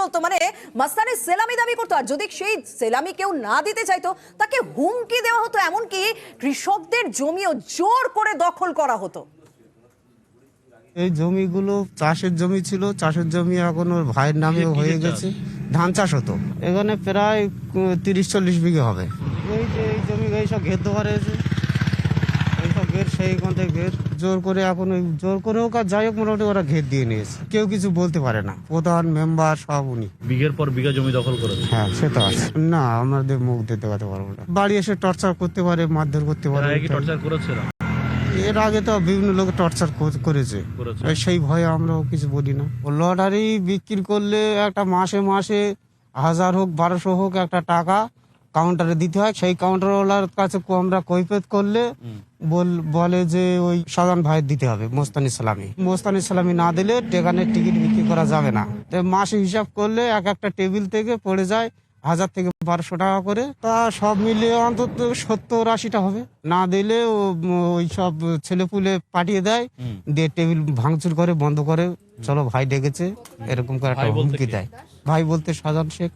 চলতো, মানে মাস্তানি সেলামি দাবি করতো, আর যদি সেই সেলামি কেউ না দিতে চাইতো তাকে হুমকি দেওয়া হতো, এমনকি কৃষকদের জমিও জোর করে দখল করা হতো। এই জমিগুলো চাষের জমি ছিল, চাষের জমি এখন ওর ভাইয়ের নামে হয়ে গেছে। ধান চাষ হতো এখানে প্রায় 30-40 বিঘে হবে। এই যে এই জমি এইসব ঘের দেওয়া রয়েছে, এইসব ঘের সেই কোনটা ঘের জোর করে এখন ওই জোর করে হোক আর যাই হোক মোটামুটি ওরা ঘের দিয়ে নিয়েছে, কেউ কিছু বলতে পারে না, প্রধান মেম্বার সব উনি। বিঘের পর বিঘা জমি দখল করেছে। হ্যাঁ সেটা আছে না, আমাদের মুখ দিতে পারবো না। বাড়ি এসে টর্চার করতে পারে, মারধর করতে পারে। টর্চার করেছে না? এর আগে তো বিভিন্ন লোক টর্চার করেছে, সেই ভয়ে আমরাও কিছু বলি না। লটারি বিক্রি করলে একটা মাসে মাসে 1000 হোক 1200 হোক একটা টাকা কাউন্টারে দিতে হয়। সেই কাউন্টারওয়ালার কাছে আমরা কৈফিয়ত করলে বলে যে ওই সাধারণ ভাইয়ের দিতে হবে মোস্তানি সালামি না দিলে টেকানের টিকিট বিক্রি করা যাবে না। মাসে হিসাব করলে একটা টেবিল থেকে পড়ে যায় 1000 থেকে 1200 টাকা করে। তা সব মিলিয়ে অন্তত 70-80টা হবে। না দিলে ওই সব ছেলেপুলে পাঠিয়ে দেয়, দিয়ে টেবিল ভাঙচুর করে, বন্ধ করে, চলো ভাই ডেকেছে, এরকম করে একটা হুমকি দেয়। ভাই বলতে সাজান শেখ।